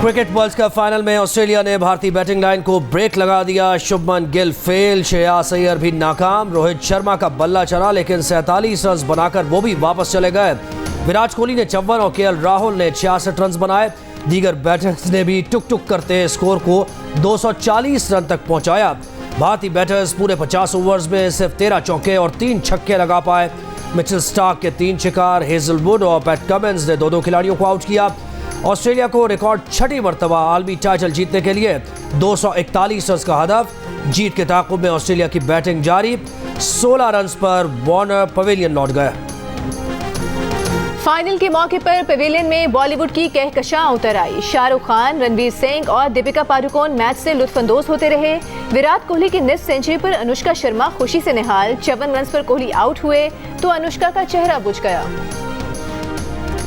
Cricket world cup final में Australia ने भारतीय बैटिंग लाइन को ब्रेक लगा दिया। शुभमन गिल फेल, श्रेयस अय्यर भी नाकाम। रोहित शर्मा का बल्ला चला लेकिन 47 रन बनाकर वो भी वापस चले गए। विराट कोहली ने 54 और केएल राहुल ने 66 रन बनाए। दीगर बैटर्स ने भी टुक टुक करते स्कोर को 240 रन तक पहुंचाया। भारतीय बैटर्स पूरे 50 ओवर्स में सिर्फ 13 चौके और 3 छक्के लगा पाए। मिचेल स्टार्क के 3 शिकार, हेजलवुड और पैट कमिंस ने 2-2 खिलाड़ियों को आउट किया। ऑस्ट्रेलिया को रिकॉर्ड छठी मर्तबा आलमी टाइटल जीतने के लिए 241 रन का हदफ। जीत के ताक़ुब में ऑस्ट्रेलिया की बैटिंग जारी। 16 रन पर वार्नर पवेलियन लौट गए। फाइनल के मौके पर पवेलियन में बॉलीवुड की कहकशां उतर आई। शाहरुख खान, रणवीर सिंह और दीपिका पादुकोण मैच से लुत्फानंदोज होते रहे। विराट कोहली की निस्फ सेंचुरी पर अनुष्का शर्मा खुशी से निहाल। 54 रन पर कोहली आउट हुए तो अनुष्का का चेहरा बुझ गया।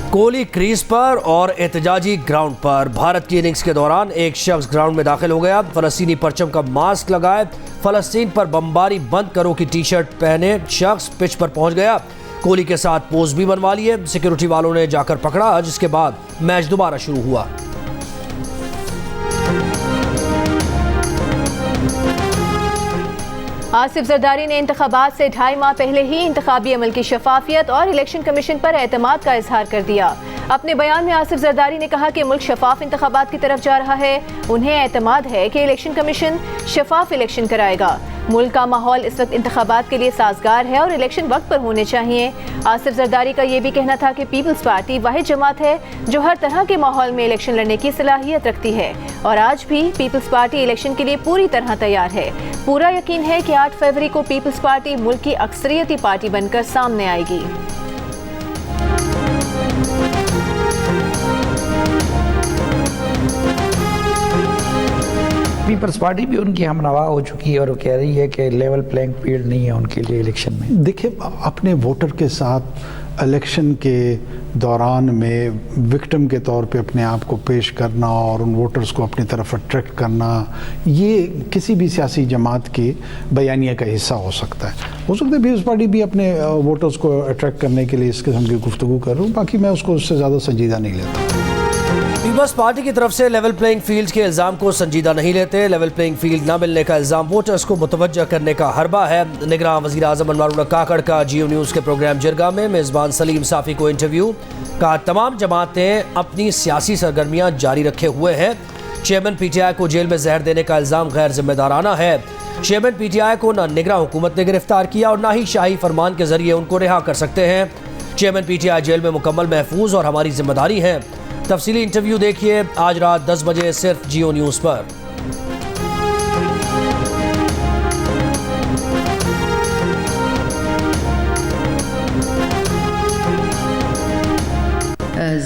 कोहली क्रीज पर और एहतजाजी ग्राउंड पर। भारत की इनिंग्स के दौरान एक शख्स ग्राउंड में दाखिल हो गया। फलस्तीनी परचम का मास्क लगाए फलस्तीन पर बमबारी बंद करो की टी शर्ट पहने शख्स पिच पर पहुंच गया। कोहली के साथ पोज भी बनवा लिए। सिक्योरिटी वालों ने जाकर पकड़ा, जिसके बाद मैच दोबारा शुरू हुआ। आसिफ जरदारी ने इंतखाबात से 2.5 माह पहले ही इंतखाबी अमल की शफाफियत और इलेक्शन कमीशन पर एतमाद का इजहार कर दिया। अपने बयान में आसिफ जरदारी ने कहा कि मुल्क शफाफ इंतखाबात की तरफ जा रहा है। उन्हें एतमाद है कि इलेक्शन कमीशन शफाफ इलेक्शन कराएगा। मुल्क का माहौल इस वक्त इंतखाबात के लिए साजगार है और इलेक्शन वक्त पर होने चाहिए। आसिफ जरदारी का ये भी कहना था कि पीपल्स पार्टी वाहिद जमात है जो हर तरह के माहौल में इलेक्शन लड़ने की सलाहियत रखती है और आज भी पीपल्स पार्टी इलेक्शन के लिए पूरी तरह तैयार है। पूरा यकीन है कि 8 फरवरी को पीपल्स पार्टी मुल्क की अक्सरियती पार्टी बनकर सामने आएगी। पीपल्स पार्टी भी उनकी हमनवा हो चुकी है और वो कह रही है कि लेवल प्लेइंग फील्ड नहीं है उनके लिए इलेक्शन में। देखिए, अपने वोटर के साथ इलेक्शन के दौरान में विक्टिम के तौर पे अपने आप को पेश करना और उन वोटर्स को अपनी तरफ अट्रैक्ट करना, ये किसी भी सियासी जमात के बयानिया का हिस्सा हो सकता है। हो सकता है पीपल्स पार्टी भी अपने वोटर्स को अट्रैक्ट करने के लिए इस किस्म की गुफ्तगू कर रहा हूँ, बाकी मैं उसको उससे ज़्यादा संजीदा नहीं लेता। पीपल्स पार्टी की तरफ से लेवल प्लेइंग फील्ड के इल्जाम को संजीदा नहीं लेते। लेवल प्लेइंग फील्ड न मिलने का इल्जाम वोटर्स को मुतवज्जा करने का हरबा है। निगरान वज़ीर आज़म अनवर काकड़ का जियो न्यूज़ के प्रोग्राम जिरगा में मेज़बान सलीम साफ़ी को इंटरव्यू। कहा तमाम जमातें अपनी सियासी सरगर्मियाँ जारी रखे हुए हैं। चेयरमैन PTI को जेल में जहर देने का इल्ज़ाम गैर जिम्मेदाराना है। चेयरमैन PTI को न निगरान हुकूमत ने गिरफ्तार किया और न ही शाही फरमान के जरिए उनको रिहा कर सकते हैं। चेयरमैन PTI जेल में मुकम्मल महफूज और हमारी जिम्मेदारी है। तफसीली इंटरव्यू देखिए आज रात 10 बजे सिर्फ जियो न्यूज़ पर।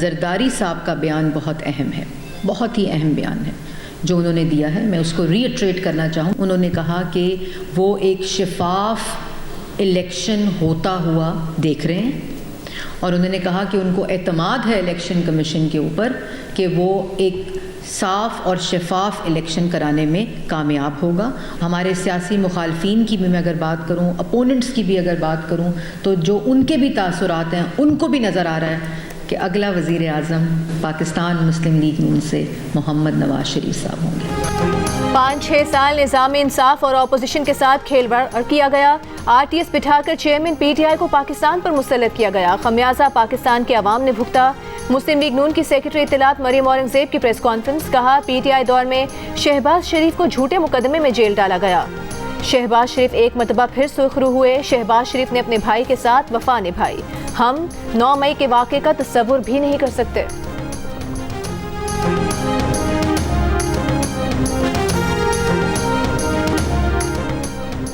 जरदारी साहब का बयान बहुत अहम है, बहुत ही अहम बयान है जो उन्होंने दिया है। मैं उसको रीइटरेट करना चाहूँ। उन्होंने कहा कि वो एक शफाफ इलेक्शन होता हुआ देख रहे हैं और उन्होंने कहा कि उनको एतमाद है इलेक्शन कमीशन के ऊपर कि वो एक साफ़ और शफाफ इलेक्शन कराने में कामयाब होगा। हमारे सियासी मुखालफीन की भी मैं अगर बात करूं, अपोनेंट्स की भी अगर बात करूं, तो जो उनके भी तासुरात हैं उनको भी नज़र आ रहा है कि अगला वज़ीर आज़म पाकिस्तान मुस्लिम लीग नून से मोहम्मद नवाज शरीफ साहब होंगे। 5-6 साल निज़ाम इंसाफ और अपोजिशन के साथ खेलवाड़ किया गया। RTS बिठाकर चेयरमैन PTI को पाकिस्तान पर मुसल्लत किया गया। खमियाजा पाकिस्तान के अवाम ने भुगता। मुस्लिम लीग नून की सेक्रेटरी इत्तलात मरियम औरंगजेब की प्रेस कॉन्फ्रेंस। कहा PTI दौर में शहबाज शरीफ को झूठे मुकदमे में जेल डाला गया। शहबाज शरीफ एक मरतबा फिर सुर्खरू हुए। शहबाज शरीफ ने अपने भाई के साथ वफा निभाई। हम 9 मई के वाक़े का तस्वुर भी नहीं कर सकते।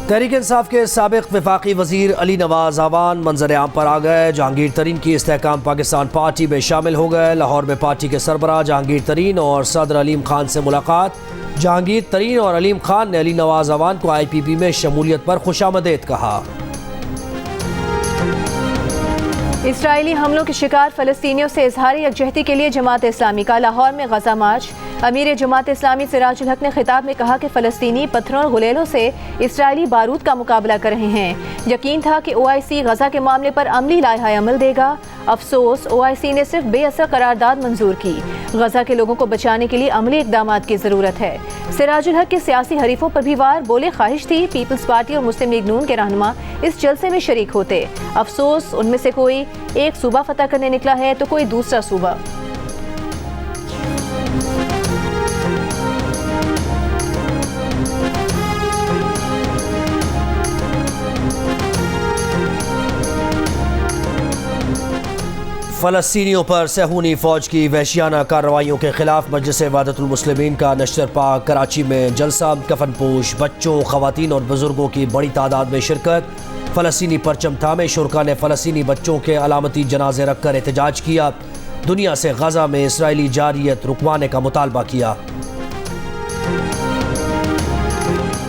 तहरीक इंसाफ के साबिक वफाकी वज़ीर अली नवाज आवान मंजर आम पर आ गए। जहांगीर तरीन की इस्तेहकाम पाकिस्तान पार्टी में शामिल हो गए। लाहौर में पार्टी के सरबराह जहांगीर तरीन और सदर अलीम खान से मुलाकात। जहांगीर तरीन और अलीम खान ने अली नवाज आवान को IPP में शमूलियत पर खुशामदीद कहा। इसराइली हमलों के शिकार फलस्तीनियों से इजहार यकजहती के लिए जमात इस्लामी का लाहौर में गजा मार्च। अमीर जमात इस्लामी सिराजुल हक ने खिताब में कहा कि फ़लस्तीनी पत्थरों और गुलेलों से इसराइली बारूद का मुकाबला कर रहे हैं। यकीन था कि OIC गजा के मामले पर अमली लाइहा अमल देगा। अफसोस OIC ने सिर्फ बेअसर करारदाद मंजूर की। गजा के लोगों को बचाने के लिए अमली इकदाम की ज़रूरत है। सिराजुल हक के सियासी हरीफों पर भी वार, बोले ख्वाहिश थी पीपल्स पार्टी और मुस्लिम लीग नून के रहनुमा इस जलसे में शरीक होते। अफसोस उनमें से कोई एक सूबा फतह करने निकला है तो कोई दूसरा सूबा। फ़लस्तीनियों पर सहूनी फ़ौज की वहशियाना कार्रवाइयों के खिलाफ मजलिस वहदतुल मुस्लिमीन का नश्तर पाक कराची में जलसा। कफनपोश बच्चों, ख़वातीन और बुजुर्गों की बड़ी तादाद में शिरकत। फ़लस्तीनी परचम थामे शुरका ने फ़लस्तीनी बच्चों के अलामती जनाजे रखकर एहतजाज किया। दुनिया से गजा में इसराइली जारियत रुकवाने का मुतालबा किया।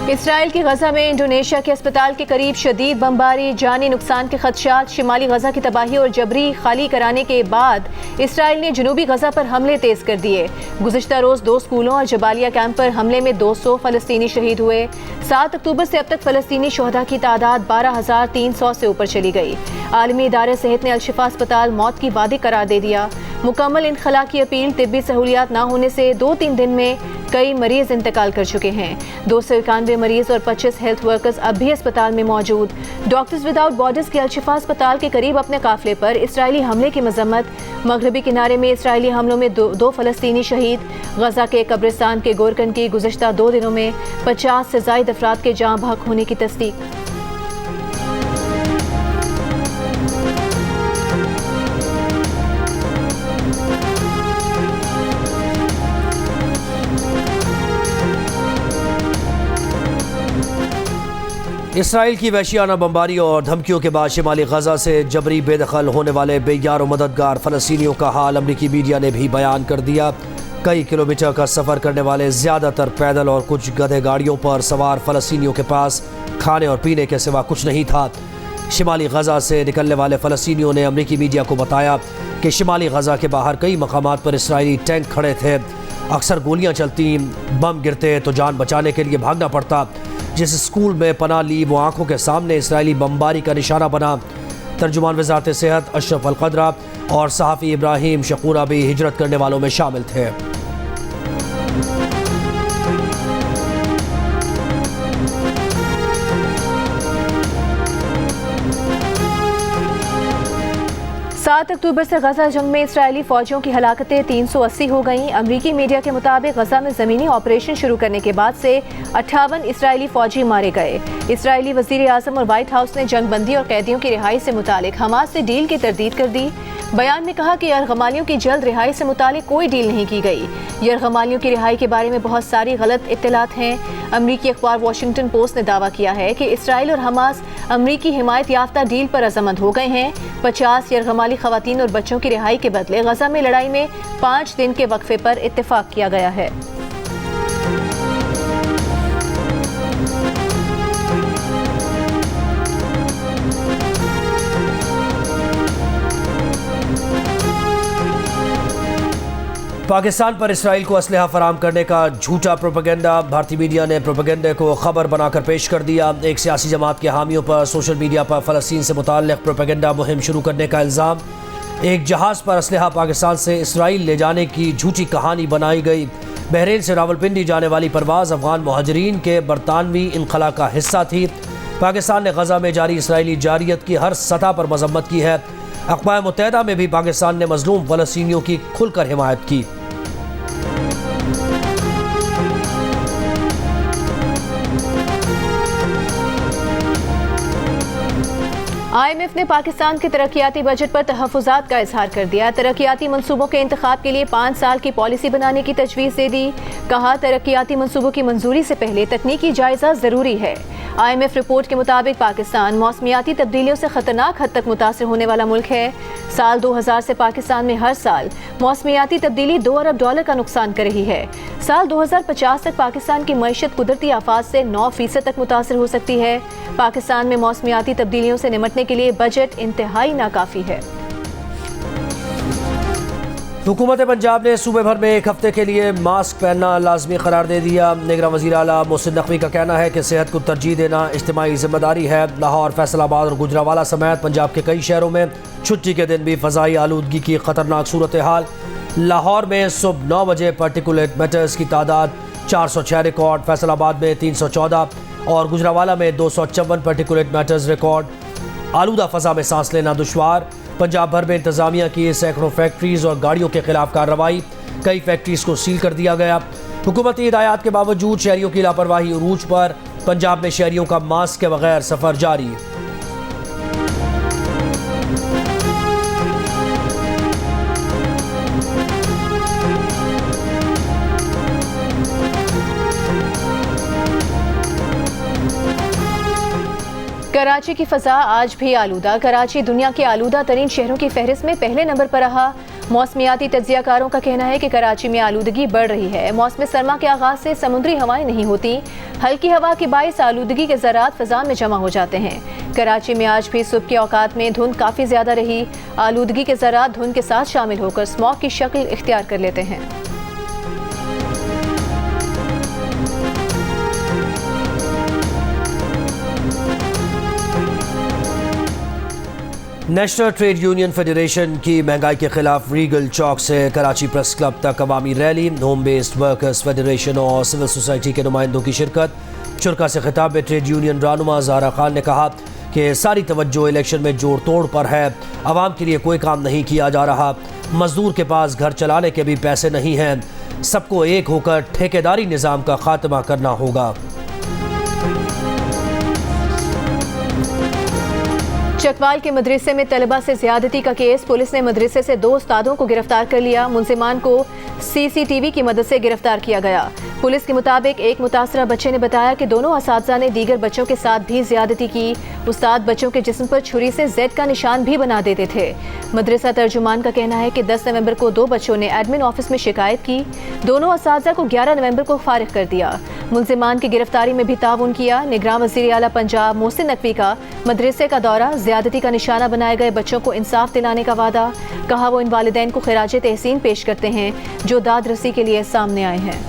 इसराइल की गजा में इंडोनेशिया के अस्पताल के करीब शदीद बमबारी, जानी नुकसान के खदशात। शिमाली गजा की तबाही और जबरी खाली कराने के बाद इसराइल ने जनूबी गजा पर हमले तेज कर दिए। गुज़िश्ता रोज़ 2 स्कूलों और जबालिया कैंप पर हमले में 200 फ़लस्तीनी शहीद हुए। 7 अक्टूबर से अब तक फ़लस्तीनी शोहदा की तादाद 12,300 से ऊपर चली गई। आलमी इदारे सेहत ने अल-शिफा अस्पताल मौत की वादी करार दे दिया। मुकम्मल इनखला की अपील, तिब्बी सहूलियात न होने से 2-3 दिन में कई मरीज इंतकाल कर चुके हैं। 291 मरीज और 25 हेल्थ वर्कर्स अब भी अस्पताल में मौजूद। डॉक्टर्स विदाउट बॉर्डर्स के अल-शिफा अस्पताल के करीब अपने काफिले पर इसराइली हमले की मजम्मत। मगरबी किनारे में इसराइली हमलों में दो फ़लस्तीनी शहीद। गजा के कब्रिस्तान के गोरकन की गुज़श्ता 2 दिनों में 50 से ज़ायद अफराद के जाँ बहक होने की तस्दीक। इसराइल की वहशियाना बमबारी और धमकियों के बाद शिमाली गजा से जबरी बेदखल होने वाले बेयार और मददगार फ़लस्तीनियों का हाल अमरीकी मीडिया ने भी बयान कर दिया। कई किलोमीटर का सफ़र करने वाले ज़्यादातर पैदल और कुछ गधे गाड़ियों पर सवार फ़लस्तीनियों के पास खाने और पीने के सिवा कुछ नहीं था। शिमाली गजा से निकलने वाले फ़लस्तीनियों ने अमरीकी मीडिया को बताया कि शिमाली गजा के बाहर कई मकामात पर इसराइली टैंक खड़े थे। अक्सर गोलियाँ चलती, बम गिरते तो जान बचाने के लिए भागना पड़ता। जिस स्कूल में पनाह ली वो आंखों के सामने इसराइली बमबारी का निशाना बना। तर्जुमान वज़ारत सेहत अशरफ अल-क़दरा और सहाफ़ी इब्राहिम शकूरा भी हिजरत करने वालों में शामिल थे। सात अक्टूबर से गजा जंग में इसराइली फौजियों की हलाकतें 380 हो गईं। अमरीकी मीडिया के मुताबिक गजा में ज़मीनी ऑपरेशन शुरू करने के बाद से 58 इसराइली फौजी मारे गए। इसराइली वज़ीर आज़म और व्हाइट हाउस ने जंगबंदी और कैदियों की रिहाई से मुतालिक हमास से डील की तरदीद कर दी। बयान में कहा कि यरगमालियों की जल्द रिहाई से मुतालिक कोई डील नहीं की गई। यरगमालियों की रिहाई के बारे में बहुत सारी गलत इत्तलात हैं। अमरीकी अखबार वॉशिंगटन पोस्ट ने दावा किया है कि इसराइल और हमास अमरीकी हिमायत याफ्ता डील पर रज़ामंद हो गए हैं। 50 यरगमाली खवातीन और बच्चों की रिहाई के बदले गजा में लड़ाई में 5 दिन के वक्फे पर इत्तेफाक किया गया है। पाकिस्तान पर इसराइल को असलहा फराम करने का झूठा प्रोपेगेंडा। भारतीय मीडिया ने प्रोपेगेंडे को खबर बनाकर पेश कर दिया। एक सियासी जमात के हामियों पर सोशल मीडिया पर फ़लस्तीन से मुताल्लिक़ प्रोपेगेंडा मुहिम शुरू करने का इल्ज़ाम। एक जहाज़ पर असलहा पाकिस्तान से इसराइल ले जाने की झूठी कहानी बनाई गई। बहरीन से रावलपिंडी जाने वाली परवाज़ अफ़गान मुहाजिरीन के बरतानवी इनखला का हिस्सा थी। पाकिस्तान ने गजा में जारी इसराइली जारियत की हर सतह पर मजम्मत की है। अक़वाम मुत्तहिदा में भी पाकिस्तान ने मज़लूम फ़लस्तीनियों की खुलकर हिमायत की। IMF ने पाकिस्तान के तरक्याती बजट पर तहफ़्फ़ुज़ात का इजहार कर दिया। तरक्याती मंसूबों के इंतखाब के लिए 5 साल की पॉलिसी बनाने की तजवीज़ दे दी। कहा तरक्याती मंसूबों की मंजूरी से पहले तकनीकी जायज़ा ज़रूरी है। IMF रिपोर्ट के मुताबिक पाकिस्तान मौसमियाती तब्दीलियों से ख़तरनाक हद तक मुतासर होने वाला मुल्क है। साल 2000 से पाकिस्तान में हर साल मौसमियाती तब्दीली $2 अरब का नुकसान कर रही है। साल 2050 तक पाकिस्तान की मईशत कुदरती आफात से 9% तक मुतासर हो सकती है। पाकिस्तान में मौसमियाती तब्दीलियों से निमटने के लिए बजट इंतहाई नाकाफ़ी है। हुकूमत पंजाब ने सूबे भर में एक हफ्ते के लिए मास्क पहनना लाजमी करार दे दिया। निगरान वज़ीर आला मोहसिन नकवी का कहना है कि सेहत को तरजीह देना इज्तिमाई जिम्मेदारी है। लाहौर, फैसलाबाद और गुजरावाला समेत पंजाब के कई शहरों में छुट्टी के दिन भी फ़ज़ाई आलूदगी की ख़तरनाक सूरत हाल। लाहौर में सुबह 9 बजे पार्टिकुलेट मैटर्स की तादाद 406 रिकॉर्ड, फैसलाबाद में 314 और गुजरावाला में 254 पार्टिकुलेट मैटर्स रिकॉर्ड। आलूदा फ़ज़ा में सांस लेना दुश्वार। पंजाब भर में इंतज़ामिया की सैकड़ों फैक्ट्रीज़ और गाड़ियों के खिलाफ कार्रवाई। कई फैक्ट्रीज़ को सील कर दिया गया। हुकूमती हिदायत के बावजूद शहरियों की लापरवाही उरूज पर। पंजाब में शहरियों का मास्क के बगैर सफ़र जारी। कराची की फ़ज़ा आज भी आलूदा। कराची दुनिया के आलूदा तरीन शहरों की फहरिस्त में पहले नंबर पर रहा। मौसमियाती तज्ज़ियाकारों का कहना है कि कराची में आलूदगी बढ़ रही है। मौसम सरमा के आगाज़ से समुद्री हवाएं नहीं होती। हल्की हवा के बाइस आलूदगी के ज़रात फ़ज़ा में जमा हो जाते हैं। कराची में आज भी सुबह के औकात में धुंध काफ़ी ज़्यादा रही। आलूदगी के ज़रात धुंध के साथ शामिल होकर स्मॉग की शक्ल इख्तियार कर लेते हैं। नेशनल ट्रेड यूनियन फेडरेशन की महंगाई के खिलाफ रीगल चौक से कराची प्रेस क्लब तक अवामी rally. Home based workers federation और सिविल सोसाइटी के नुमाइंदों की शिरकत। चुरका से खिताब में ट्रेड यूनियन रहनुमा ज़हरा खान ने कहा कि सारी तवज्जो इलेक्शन में जोड़ तोड़ पर है। आवाम के लिए कोई काम नहीं किया जा रहा। मजदूर के पास घर चलाने के भी पैसे नहीं हैं। सबको एक होकर ठेकेदारी निज़ाम का खात्मा करना होगा। चकवाल के मदरसे में तलबा से ज्यादती का केस। पुलिस ने मदरसे से 2 उस्तादों को गिरफ्तार कर लिया। मुलजिमान को CCTV की मदद से गिरफ्तार किया गया। पुलिस के मुताबिक एक मुतासरा बच्चे ने बताया कि दोनों असातिज़ा ने दीगर बच्चों के साथ भी ज्यादती की। उस्ताद बच्चों के जिस्म पर छुरी से Z का निशान भी बना देते थे। मदरसा तर्जुमान का कहना है कि 10 नवंबर को 2 बच्चों ने एडमिन ऑफिस में शिकायत की। दोनों असातिज़ा को 11 नवंबर को फारिग कर दिया। मुलजिमान की गिरफ्तारी में भी ताउन किया। निगरान वज़ीर आला पंजाब मोहसिन नकवी का मदरसे का दौरा। ज्यादती का निशाना बनाए गए बच्चों को इंसाफ दिलाने का वादा। कहा वो इन वालिदैन को खिराजे तहसीन पेश करते हैं जो दाद रसी के लिए सामने आए हैं।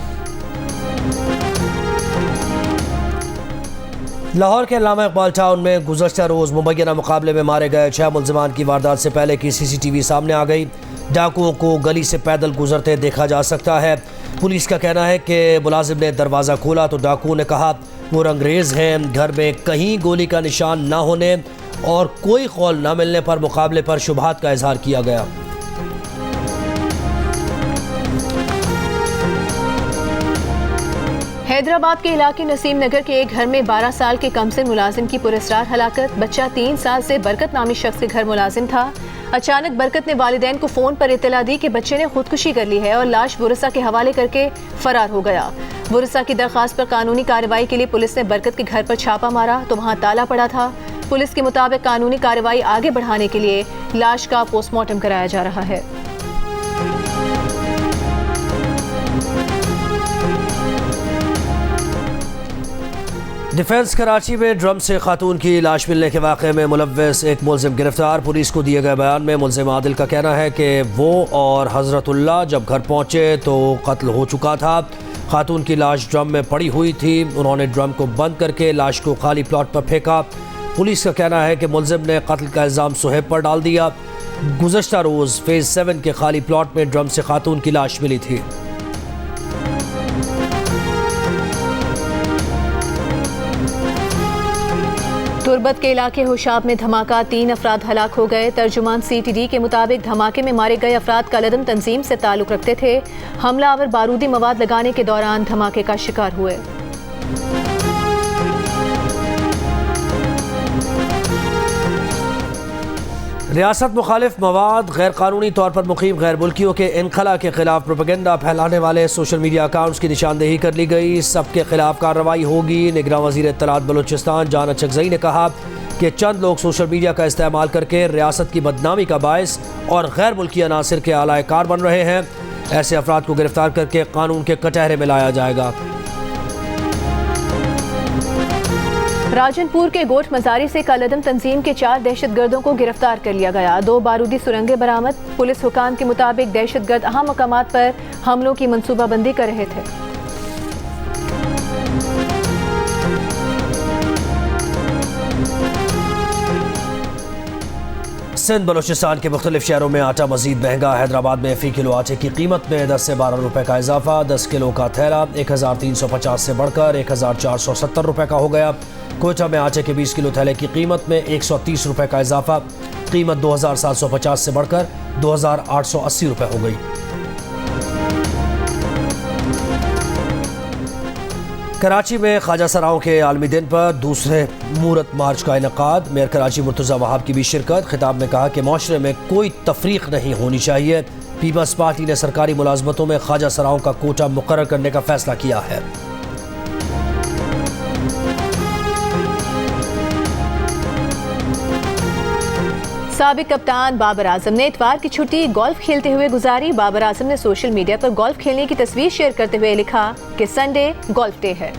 लाहौर के अल्लामा इकबाल टाउन में गुज़श्ता रोज़ मुबैना मुकाबले में मारे गए 6 मुलजिमान की वारदात से पहले की CCTV सामने आ गई। डाकुओं को गली से पैदल गुजरते देखा जा सकता है। पुलिस का कहना है कि मुलाजिम ने दरवाज़ा खोला तो डाकुओं ने कहा वो रंगरेज़ हैं। घर में कहीं गोली का निशान न होने और कोई कौल न मिलने पर मुकाबले पर शुबहात का इजहार किया गया। हैदराबाद के इलाके नसीम नगर के एक घर में 12 साल के कमसिन मुलाजिम की पुरस्कार हलाकत। बच्चा 3 साल से बरकत नामी शख्स के घर मुलाजिम था। अचानक बरकत ने वालिदैन को फ़ोन पर इत्तला दी कि बच्चे ने खुदकुशी कर ली है और लाश बुरसा के हवाले करके फरार हो गया। बुरसा की दरख्वास्त पर कानूनी कार्रवाई के लिए पुलिस ने बरकत के घर पर छापा मारा तो वहाँ ताला पड़ा था। पुलिस के मुताबिक कानूनी कार्रवाई आगे बढ़ाने के लिए लाश का पोस्टमार्टम कराया जा रहा है। डिफेंस कराची में ड्रम से खातून की लाश मिलने के वाक़े में मुलव्वस एक मुलजिम गिरफ्तार। पुलिस को दिए गए बयान में मुलजिम आदिल का कहना है कि वो और हज़रतुल्लाह जब घर पहुँचे तो कत्ल हो चुका था। खातून की लाश ड्रम में पड़ी हुई थी। उन्होंने ड्रम को बंद करके लाश को खाली प्लॉट पर फेंका। पुलिस का कहना है कि मुलजिम ने कत्ल का इल्ज़ाम सुहेब पर डाल दिया। गुज़श्ता रोज़ फेज़ 7 के खाली प्लॉट में ड्रम से खातून की लाश मिली थी। तुरबत के इलाके होशाब में धमाका, 3 अफराद हलाक हो गए। तर्जुमान CTD के मुताबिक धमाके में मारे गए अफराद कलदम तंजीम से ताल्लुक़ रखते थे। हमलावर बारूदी मवाद लगाने के दौरान धमाके का शिकार हुए। रियासत मुखालिफ मवाद गैर कानूनी तौर पर मुकीम गैर मुल्कियों के इनखला के खिलाफ प्रोपेगेंडा फैलाने वाले सोशल मीडिया अकाउंट्स की निशानदेही कर ली गई। सबके खिलाफ कार्रवाई होगी। निगरान वज़ीर इत्तलात बलूचिस्तान जान अचकज़ई ने कहा कि चंद लोग सोशल मीडिया का इस्तेमाल करके रियासत की बदनामी का बायस और गैर मुल्की अनासिर के आलाए कार बन रहे हैं। ऐसे अफराद को गिरफ्तार करके कानून के कटहरे में लाया जाएगा। राजनपुर के गोठ मजारी से कलअदम तंजीम के 4 दहशतगर्दों को गिरफ्तार कर लिया गया। 2 बारूदी सुरंगें बरामद। पुलिस हुकाम के मुताबिक दहशतगर्द अहम मकामात पर हमलों की मंसूबाबंदी कर रहे थे। सिंध बलोचिस्तान के मुख्तलिफ शहरों में आटा मजीद महंगा। हैदराबाद में फ़ी किलो आटे की कीमत में 10 से 12 रुपए का इजाफा। 10 किलो का थैला 1350 से बढ़कर 1470 रुपए का हो गया। कोयटा में आटे के 20 किलो थैले की कीमत में 130 रुपए का इजाफा। कीमत 2750 से बढ़कर 2880 रुपए हो गई। कराची में ख्वाजा सराओं के आलमी दिन पर दूसरे मूरत मार्च का इनेकाद। मेयर कराची मुर्तज़ा वहाब की भी शिरकत। खिताब में कहा कि माशरे में कोई तफरीक नहीं होनी चाहिए। पीपल्स पार्टी ने सरकारी मुलाजमतों में ख्वाजा सराओं का कोटा मुकर्रर करने का फैसला किया है। साबिक कप्तान बाबर आजम ने इतवार की छुट्टी गोल्फ खेलते हुए गुजारी। बाबर आजम ने सोशल मीडिया पर गोल्फ खेलने की तस्वीर शेयर करते हुए लिखा कि संडे गोल्फ डे है।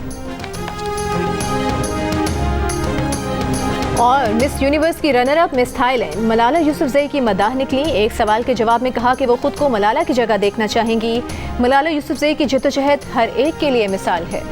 और मिस यूनिवर्स की runner up miss Thailand Malala Yousafzai की मदाह निकली। एक सवाल के जवाब में कहा कि वो खुद को मलाला की जगह देखना चाहेंगी। मलाला यूसुफजई की जिद्दोजहद हर एक के लिए मिसाल है।